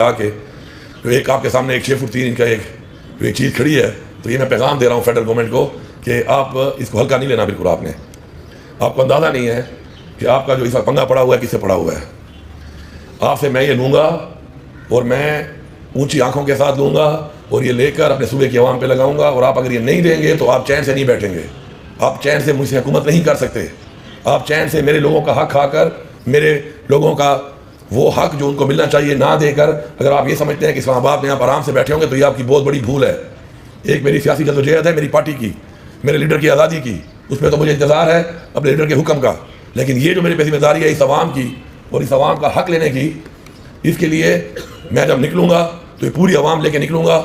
کہ جو ایک آپ کے سامنے ایک 6 فٹ 3 انچ کا ایک چیز کھڑی ہے، تو یہ میں پیغام دے رہا ہوں فیڈرل گورنمنٹ کو کہ آپ اس کو ہلکا نہیں لینا بالکل. آپ کو اندازہ نہیں ہے کہ آپ کا جو اس وقت پنگا پڑا ہوا ہے کس سے پڑا ہوا ہے. آپ سے میں یہ لوں گا اور میں اونچی آنکھوں کے ساتھ لوں گا اور یہ لے کر اپنے صوبے کی عوام پہ لگاؤں گا، اور آپ اگر یہ نہیں دیں گے تو آپ چین سے نہیں بیٹھیں گے. آپ چین سے مجھ سے حکومت نہیں کر سکتے. آپ چین سے میرے لوگوں کا حق کھا کر، میرے لوگوں کا وہ حق جو ان کو ملنا چاہیے نہ دے کر، اگر آپ یہ سمجھتے ہیں کہ اسلام آباد میں آپ آرام سے بیٹھے ہوں گے تو یہ آپ کی بہت بڑی بھول ہے. ایک میری سیاسی جدوجہد ہے، میری پارٹی کی، میرے لیڈر کی آزادی کی، اس میں تو مجھے انتظار ہے اپنے لیڈر کے حکم کا. لیکن یہ جو میرے پہ ذمہ داری ہے اس عوام کی اور اس عوام کا حق لینے کی، اس کے لیے میں جب نکلوں گا تو یہ پوری عوام لے کے نکلوں گا.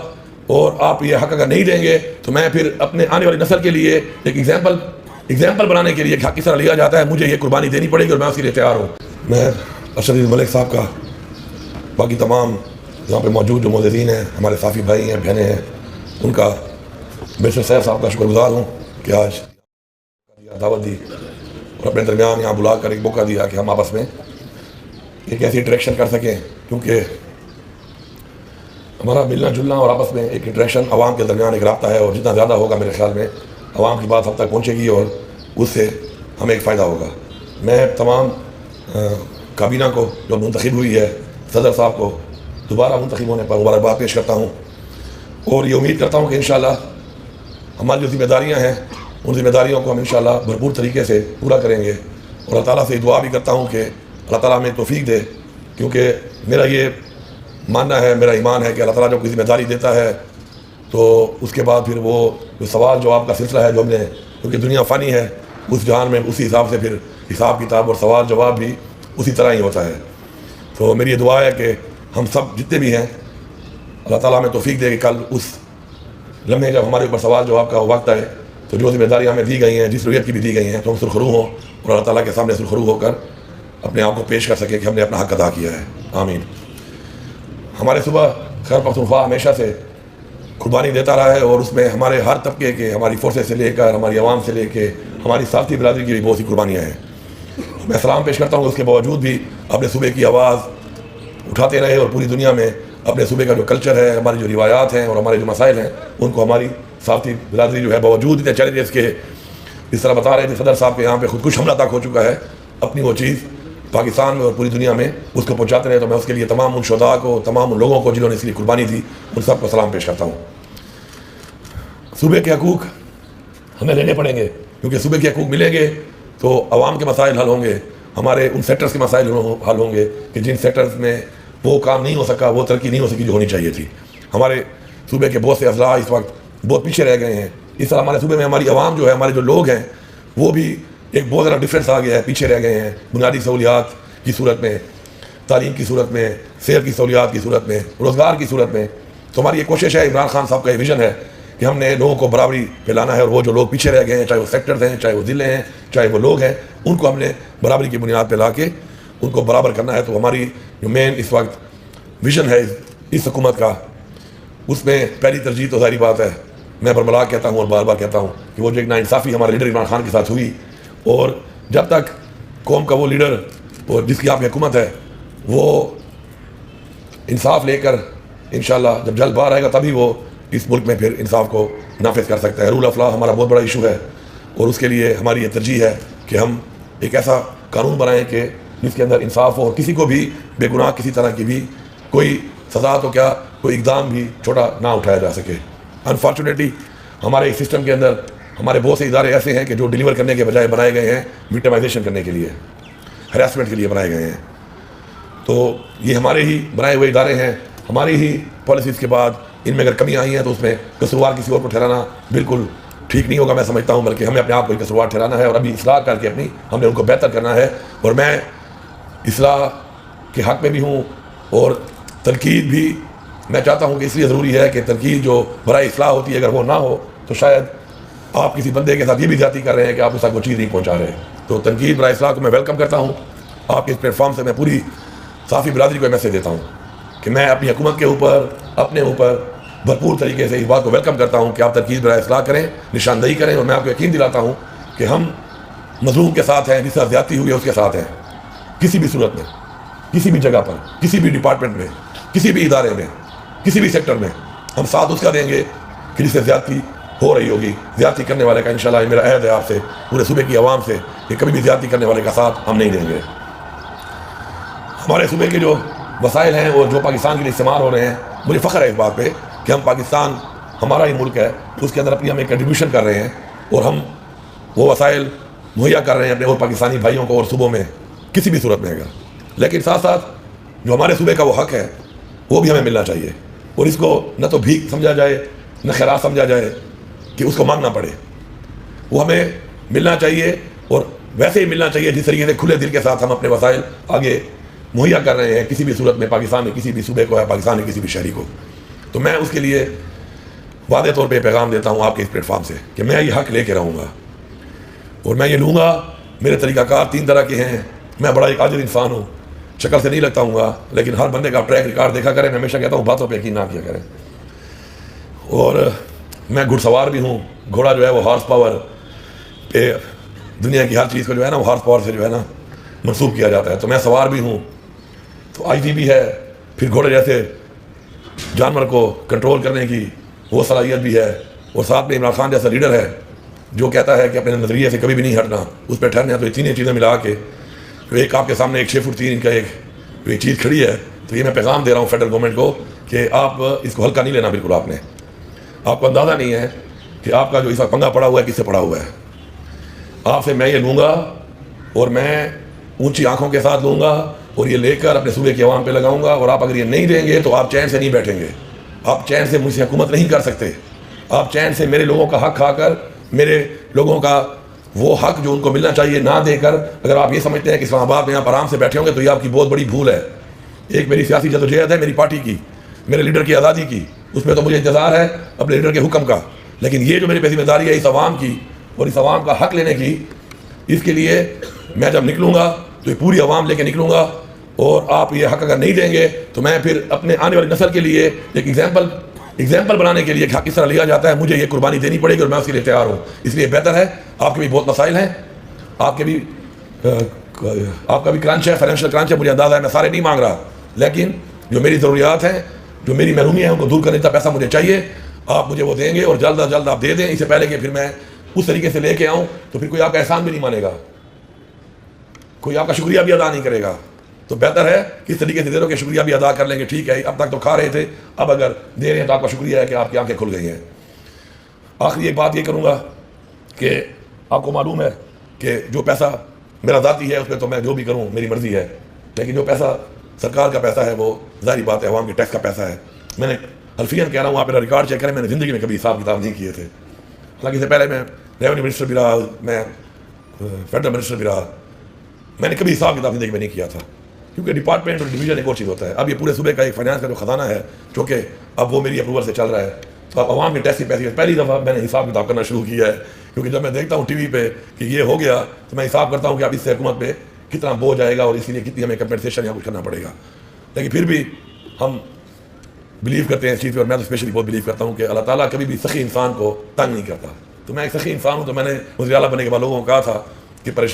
اور آپ یہ حق اگر نہیں دیں گے تو میں پھر اپنے آنے والی نسل کے لیے ایک ایگزامپل بنانے کے لیے حق کس طرح لیا جاتا ہے، مجھے یہ قربانی دینی پڑے گی اور میں اس کے لیے تیار ہوں. میں ارشد عزیز ملک صاحب کا، باقی تمام یہاں پہ موجود جو معززین ہیں، ہمارے صافی بھائی ہیں، بہنیں ہیں، ان کا بیشر سیر صاحب کا شکر گزار ہوں کہ آج دعوت دی اور اپنے درمیان یہاں بلا کر ایک موقع دیا کہ ہم آپس میں ایک ایسی انٹریکشن کر سکیں. کیونکہ ہمارا ملنا جلنا اور آپس میں ایک انٹریکشن عوام کے درمیان ایک رابطہ ہے، اور جتنا زیادہ ہوگا میرے خیال میں عوام کی بات ہم تک پہنچے گی اور اس سے ہمیں ایک فائدہ ہوگا. میں تمام کابینہ کو جو منتخب ہوئی ہے، صدر صاحب کو دوبارہ منتخب ہونے پر مبارکباد پیش کرتا ہوں، اور یہ امید کرتا ہوں کہ انشاءاللہ ہماری جو ذمہ داریاں ہیں ان ذمہ داریوں کو ہم انشاءاللہ بھرپور طریقے سے پورا کریں گے. اور اللہ تعالیٰ سے دعا بھی کرتا ہوں کہ اللہ تعالیٰ ہمیں توفیق دے، کیونکہ میرا یہ ماننا ہے، میرا ایمان ہے کہ اللہ تعالیٰ جب کوئی ذمہ داری دیتا ہے تو اس کے بعد پھر وہ جو سوال جواب کا سلسلہ ہے جو ہم نے، کیونکہ دنیا فانی ہے، اس جہان میں اسی حساب سے پھر حساب کتاب اور سوال جواب بھی اسی طرح ہی ہوتا ہے. تو میری یہ دعا ہے کہ ہم سب جتنے بھی ہیں اللہ تعالیٰ ہمیں توفیق دے کہ کل اس لمحے جب ہمارے اوپر سوال جواب کا وقت آئے تو جو ذمہ داریاں ہمیں دی گئی ہیں، جس رویت کی بھی دی گئی ہیں، تو ہم سرخرو ہوں اور اللہ تعالیٰ کے سامنے سرخرو ہو کر اپنے آپ کو پیش کر سکیں کہ ہم نے اپنا حق ادا کیا ہے. آمین. ہمارے صبح خیر پختونخوا ہمیشہ سے قربانی دیتا رہا ہے، اور اس میں ہمارے ہر طبقے کے، ہماری فورسز سے لے کر، ہماری عوام سے لے کے ہماری ساتھی برادری کی بھی بہت سی قربانیاں ہیں. میں سلام پیش کرتا ہوں، اس کے باوجود بھی اپنے صوبے کی آواز اٹھاتے رہے اور پوری دنیا میں اپنے صوبے کا جو کلچر ہے، ہماری جو روایات ہیں اور ہمارے جو مسائل ہیں، ان کو ہماری ساتھی برادری جو ہے باوجود اتنے چیلنجز کے، اس طرح بتا رہے تھے صدر صاحب کے یہاں پہ خودکش حملہ تک ہو چکا ہے، اپنی وہ چیز پاکستان میں اور پوری دنیا میں اس کو پہنچاتے رہے. تو میں اس کے لیے تمام ان شہداء کو، تمام ان لوگوں کو جنہوں نے اس لیے قربانی دی، ان سب کو سلام پیش کرتا ہوں. صوبے کے حقوق ہمیں لینے پڑیں گے، کیونکہ صوبے کے حقوق ملیں گے تو عوام کے مسائل حل ہوں گے، ہمارے ان سیکٹرز کے مسائل حل ہوں گے کہ جن سیکٹرز میں وہ کام نہیں ہو سکا، وہ ترقی نہیں ہو سکی جو ہونی چاہیے تھی. ہمارے صوبے کے بہت سے اضلاع اس وقت بہت پیچھے رہ گئے ہیں. اس طرح ہمارے صوبے میں ہماری عوام جو ہے، ہمارے جو لوگ ہیں، وہ بھی ایک بہت زیادہ ڈفرینس آ گیا ہے، پیچھے رہ گئے ہیں بنیادی سہولیات کی صورت میں، تعلیم کی صورت میں، صحت کی سہولیات کی صورت میں، روزگار کی صورت میں. تو ہماری یہ کوشش ہے، عمران خان صاحب کا یہ ویژن ہے کہ ہم نے لوگوں کو برابری پہ لانا ہے، اور وہ جو لوگ پیچھے رہ گئے ہیں، چاہے وہ سیکٹرز ہیں، چاہے وہ ضلع ہیں، چاہے وہ لوگ ہیں، ان کو ہم نے برابری کی بنیاد پہ لا کے ان کو برابر کرنا ہے. تو ہماری جو مین اس وقت ویژن ہے اس حکومت کا، اس میں پہلی ترجیح تو ظاہری بات ہے، میں برملا کہتا ہوں اور بار بار کہتا ہوں کہ وہ جو ایک ناانصافی ہمارے لیڈر عمران خان کے ساتھ ہوئی، اور جب تک قوم کا وہ لیڈر اور جس کی آپ کی حکومت ہے وہ انصاف لے کر انشاءاللہ جب جلد باہر آئے گا تبھی وہ اس ملک میں پھر انصاف کو نافذ کر سکتا ہے. رول آف لا ہمارا بہت بڑا ایشو ہے، اور اس کے لیے ہماری یہ ترجیح ہے کہ ہم ایک ایسا قانون بنائیں کہ جس کے اندر انصاف ہو، اور کسی کو بھی بے گناہ کسی طرح کی بھی کوئی سزا تو کیا کوئی اقدام بھی چھوٹا نہ اٹھایا جا سکے. انفارچونیٹلی ہمارے سسٹم کے اندر ہمارے بہت سے ادارے ایسے ہیں کہ جو ڈیلیور کرنے کے بجائے بنائے گئے ہیں وکٹمائزیشن کرنے کے لیے، ہراسمنٹ کے لیے بنائے گئے ہیں. تو یہ ہمارے ہی بنائے ہوئے ادارے ہیں. ہماری ہی پالیسیز کے بعد ان میں اگر کمیاں آئی ہیں تو اس میں قصوروار کسی اور کو ٹھہرانا بالکل ٹھیک نہیں ہوگا، میں سمجھتا ہوں، بلکہ ہمیں اپنے آپ کو قصوروار ٹھہرانا ہے اور ابھی اصلاح کر کے ہم نے ان کو بہتر کرنا ہے. اور میں اصلاح کے حق میں بھی ہوں، اور تنقید بھی میں چاہتا ہوں کہ اس لیے ضروری ہے کہ تنقید جو برائے اصلاح ہوتی ہے اگر وہ نہ ہو تو شاید آپ کسی بندے کے ساتھ یہ بھی زیادتی کر رہے ہیں کہ آپ اس تک وہ چیز نہیں پہنچا رہے. تو تنقید برائے اصلاح کو میں ویلکم کرتا ہوں. آپ کے اس پلیٹ فارم سے میں پوری صافی برادری کو میسیج دیتا ہوں کہ میں اپنی حکومت کے اوپر، اپنے اوپر بھرپور طریقے سے اس بات کو ویلکم کرتا ہوں کہ آپ تنقید برائے اصلاح کریں، نشاندہی کریں، اور میں آپ کو یقین دلاتا ہوں کہ ہم مظلوم کے ساتھ ہیں، جس طرح زیادتی ہوئی ہے اس کے ساتھ ہیں. کسی بھی صورت میں، کسی بھی جگہ پر، کسی بھی ڈپارٹمنٹ میں کسی بھی ادارے میں، کسی بھی سیکٹر میں ہم ساتھ اس کا دیں گے کہ جس سے زیادتی ہو رہی ہوگی، زیادتی کرنے والے کا انشاءاللہ یہ میرا عہد ہے آپ سے، پورے صوبے کی عوام سے، کہ کبھی بھی زیادتی کرنے والے کا ساتھ ہم نہیں دیں گے۔ ہمارے صوبے کے جو وسائل ہیں اور جو پاکستان کے لیے استعمال ہو رہے ہیں، مجھے فخر ہے اس بات پہ کہ ہم پاکستان ہمارا ہی ملک ہے، اس کے اندر اپنی ہم ایک کنٹریبیوشن کر رہے ہیں اور ہم وہ وسائل مہیا کر رہے ہیں اپنے اور پاکستانی بھائیوں کو اور صوبوں میں کسی بھی صورت میں اگر، لیکن ساتھ ساتھ جو ہمارے صوبے کا وہ حق ہے وہ بھی ہمیں ملنا چاہیے، اور اس کو نہ تو بھیک سمجھا جائے نہ خیرات سمجھا جائے کہ اس کو مانگنا پڑے، وہ ہمیں ملنا چاہیے اور ویسے ہی ملنا چاہیے جس طریقے سے کھلے دل کے ساتھ ہم اپنے وسائل آگے مہیا کر رہے ہیں کسی بھی صورت میں، پاکستان میں کسی بھی صوبے کو یا پاکستان میں کسی بھی شہری کو۔ تو میں اس کے لیے واضح طور پہ پیغام دیتا ہوں آپ کے اس پلیٹ فارم سے کہ میں یہ حق لے کے رہوں گا اور میں یہ لوں گا۔ میرے طریقہ کار 3 طرح کے ہیں، میں بڑا ایک عاجز انسان ہوں، شکل سے نہیں لگتا ہوں گا، لیکن ہر بندے کا ٹریک ریکارڈ دیکھا کریں، میں ہمیشہ کہتا ہوں باتوں پہ یقین نہ کیا کریں۔ اور میں گھڑ سوار بھی ہوں، گھوڑا جو ہے وہ ہارس پاور پہ، دنیا کی ہر چیز کو جو ہے نا وہ ہارس پاور سے جو ہے نا منسوب کیا جاتا ہے، تو میں سوار بھی ہوں، تو آئی بھی ہے، پھر گھوڑے جیسے جانور کو کنٹرول کرنے کی وہ صلاحیت بھی ہے، اور ساتھ میں عمران خان جیسا لیڈر ہے جو کہتا ہے کہ اپنے نظریے سے کبھی بھی نہیں ہٹنا، اس پہ ٹھہرنا۔ تو یہ تینوں چیزیں ملا کے جو ایک آپ کے سامنے ایک 6 فٹ 3 انچ کا ایک چیز کھڑی ہے، تو یہ میں پیغام دے رہا ہوں فیڈرل گورنمنٹ کو کہ آپ اس کو ہلکا نہیں لینا بالکل۔ آپ کو اندازہ نہیں ہے کہ آپ کا جو اس وقت پنگا پڑا ہوا ہے کس سے پڑا ہوا ہے۔ آپ سے میں یہ لوں گا اور میں اونچی آنکھوں کے ساتھ لوں گا اور یہ لے کر اپنے صوبے کی عوام پہ لگاؤں گا، اور آپ اگر یہ نہیں دیں گے تو آپ چین سے نہیں بیٹھیں گے، آپ چین سے مجھ سے حکومت نہیں کر سکتے، آپ چین سے میرے لوگوں کا حق کھا کر، میرے لوگوں کا وہ حق جو ان کو ملنا چاہیے نہ دے کر اگر آپ یہ سمجھتے ہیں کہ اسلام آباد میں یہاں پر آرام سے بیٹھے ہوں گے تو یہ آپ کی بہت بڑی بھول ہے۔ ایک میری سیاسی جدوجہد ہے، میری پارٹی کی، میرے لیڈر کی آزادی کی، اس میں تو مجھے انتظار ہے اپنے لیڈر کے حکم کا، لیکن یہ جو میری پہ ذمہ داری ہے اس عوام کی اور اس عوام کا حق لینے کی، اس کے لیے میں جب نکلوں گا تو یہ پوری عوام لے کے نکلوں گا، اور آپ یہ حق اگر نہیں دیں گے تو میں پھر اپنے آنے والی نسل کے لیے ایک ایگزامپل بنانے کے لیے حق کس طرح لیا جاتا ہے، مجھے یہ قربانی دینی پڑے گی اور میں اس کے لیے تیار ہوں۔ اس لیے بہتر ہے، آپ کے بھی بہت مسائل ہیں، آپ کا بھی کرنچ ہے، فائنینشیل کرنچ ہے، مجھے اندازہ ہے، میں سارے نہیں مانگ رہا، لیکن جو میری ضروریات ہیں، جو میری محرومی ہے ان کو دور کرنے کا پیسہ مجھے چاہیے، آپ مجھے وہ دیں گے اور جلد از جلد آپ دے دیں، اس سے پہلے کہ پھر میں اس طریقے سے لے کے آؤں تو پھر کوئی آپ کا احسان بھی نہیں مانے گا، کوئی آپ کا شکریہ بھی ادا نہیں کرے گا۔ تو بہتر ہے کس طریقے سے دے دو کہ شکریہ بھی ادا کر لیں گے، ٹھیک ہے اب تک تو کھا رہے تھے، اب اگر دے رہے ہیں تو آپ کا شکریہ ہے کہ آپ کی آنکھیں کھل گئی ہیں۔ آخری ایک بات یہ کروں گا کہ آپ کو معلوم ہے کہ جو پیسہ میرا ذاتی ہے اس پہ تو میں جو بھی کروں میری مرضی ہے، لیکن جو پیسہ سرکار کا پیسہ ہے وہ ظاہری بات ہے عوام کے ٹیکس کا پیسہ ہے۔ میں نے حلفیاً کہہ رہا ہوں، آپ میرا ریکارڈ چیک کریں، میں نے زندگی میں کبھی حساب کتاب نہیں کیے تھے، حالانکہ اس سے پہلے میں ریونیو منسٹر بھی رہا، میں فیڈرل منسٹر بھی رہا، میں نے کبھی حساب کتاب زندگی میں نہیں کیا تھا، کیونکہ ڈپارٹمنٹ اور ڈویژن ایک اور چیز ہوتا ہے۔ اب یہ پورے صوبے کا ایک فائنانس کا جو خزانہ ہے چونکہ اب وہ میری اپروول سے چل رہا ہے، تو اب عوام کے ٹیکس کے پیسے پہلی دفعہ میں نے حساب کتاب کرنا شروع کیا ہے، کیونکہ جب میں دیکھتا ہوں ٹی وی پہ کہ یہ ہو گیا تو میں حساب کرتا ہوں کہ اب اس سے حکومت پہ کتنا بوجھ آئے گا اور اس لیے کتنی ہمیں کمپنسیشن یا کچھ کرنا پڑے گا۔ لیکن پھر بھی ہم بلیو کرتے ہیں اس چیز پہ، اور میں تو اسپیشلی بہت بلیو کرتا ہوں کہ اللہ تعالیٰ کبھی بھی سخی انسان کو تنگ نہیں کرتا۔ تو میں ایک سخی انسان ہوں، تو میں نے وزیر اعلیٰ بننے کے بعد لوگوں کو کہا تھا کہ پریشان